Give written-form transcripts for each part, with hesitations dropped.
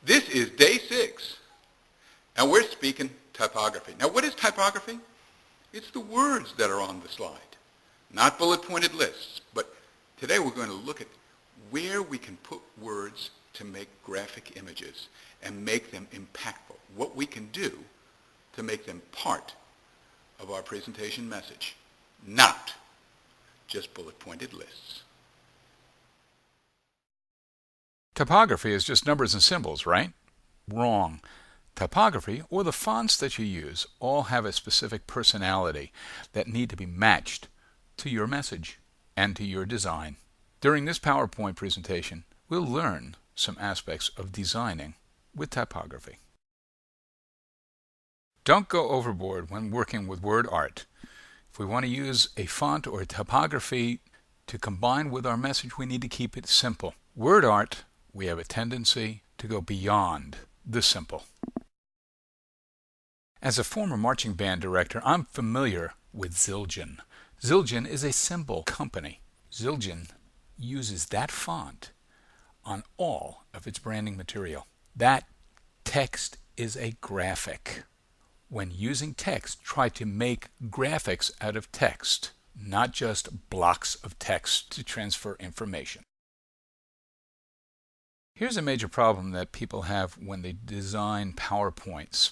This is day 6, and we're speaking typography. Now, what is typography? It's the words that are on the slide, not bullet-pointed lists. But today we're going to look at where we can put words to make graphic images and make them impactful, what we can do to make them part of our presentation message, not just bullet-pointed lists. Typography is just numbers and symbols, right? Wrong. Typography, or the fonts that you use, all have a specific personality that need to be matched to your message and to your design. During this PowerPoint presentation, we'll learn some aspects of designing with typography. Don't go overboard when working with word art. If we want to use a font or a typography to combine with our message, we need to keep it simple. Word art, we have a tendency to go beyond the simple. As a former marching band director, I'm familiar with Zildjian. Zildjian is a symbol company. Zildjian uses that font on all of its branding material. That text is a graphic. When using text, try to make graphics out of text, not just blocks of text to transfer information. Here's a major problem that people have when they design PowerPoints.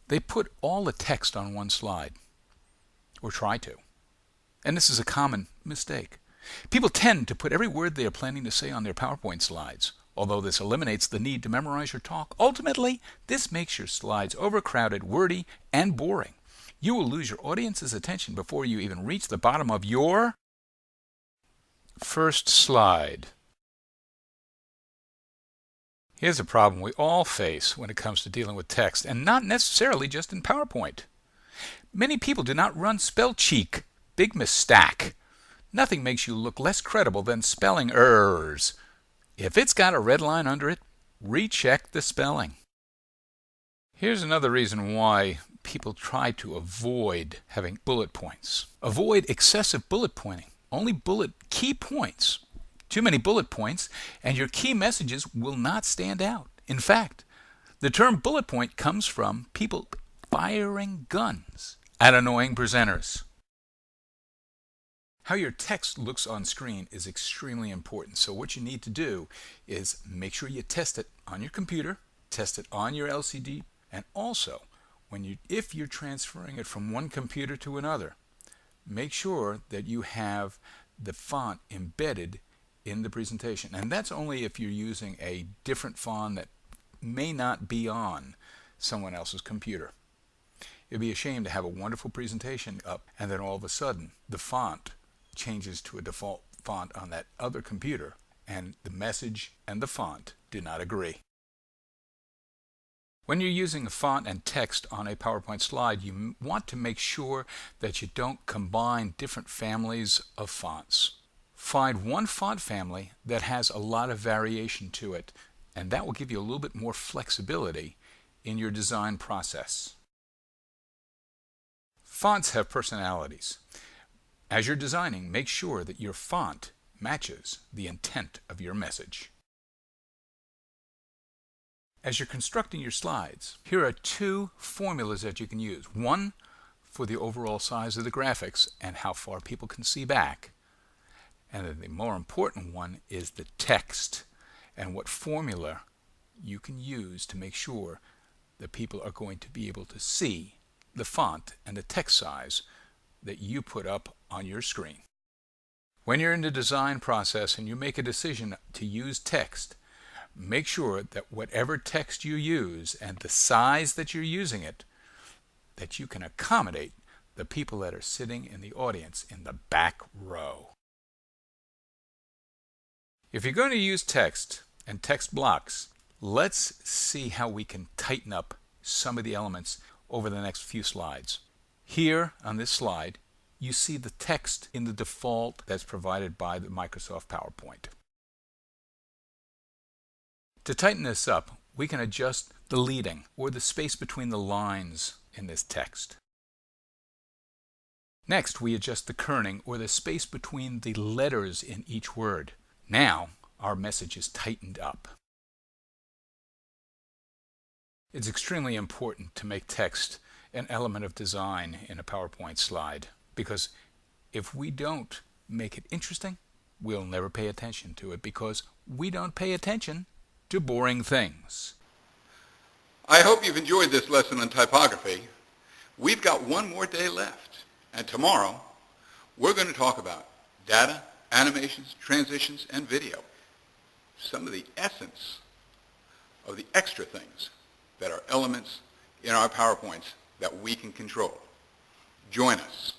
They put all the text on one slide, or try to. And this is a common mistake. People tend to put every word they are planning to say on their PowerPoint slides. Although this eliminates the need to memorize your talk, ultimately, this makes your slides overcrowded, wordy, and boring. You will lose your audience's attention before you even reach the bottom of your first slide. Here's a problem we all face when it comes to dealing with text, and not necessarily just in PowerPoint. Many people do not run spell check. Big mistake. Nothing makes you look less credible than spelling errors. If it's got a red line under it, recheck the spelling. Here's another reason why people try to avoid having bullet points. Avoid excessive bullet pointing. Only bullet key points. Too many bullet points, and your key messages will not stand out. In fact, the term bullet point comes from people firing guns at annoying presenters. How your text looks on screen is extremely important. So what you need to do is make sure you test it on your computer, test it on your LCD, and also if you're transferring it from one computer to another, make sure that you have the font embedded in the presentation. And that's only if you're using a different font that may not be on someone else's computer. It'd be a shame to have a wonderful presentation up and then all of a sudden the font changes to a default font on that other computer and the message and the font do not agree. When you're using a font and text on a PowerPoint slide, you want to make sure that you don't combine different families of fonts. Find one font family that has a lot of variation to it, and that will give you a little bit more flexibility in your design process. Fonts have personalities. As you're designing, make sure that your font matches the intent of your message. As you're constructing your slides, here are two formulas that you can use. One for the overall size of the graphics and how far people can see back. And then the more important one is the text and what formula you can use to make sure that people are going to be able to see the font and the text size that you put up on your screen. When you're in the design process and you make a decision to use text, make sure that whatever text you use and the size that you're using it, that you can accommodate the people that are sitting in the audience in the back row. If you're going to use text and text blocks, let's see how we can tighten up some of the elements over the next few slides. Here on this slide, you see the text in the default that's provided by the Microsoft PowerPoint. To tighten this up, we can adjust the leading or the space between the lines in this text. Next, we adjust the kerning or the space between the letters in each word. Now, our message is tightened up. It's extremely important to make text an element of design in a PowerPoint slide, because if we don't make it interesting, we'll never pay attention to it, because we don't pay attention to boring things. I hope you've enjoyed this lesson on typography. We've got one more day left, and tomorrow we're going to talk about data, animations, transitions, and video. Some of the essence of the extra things that are elements in our PowerPoints that we can control. Join us.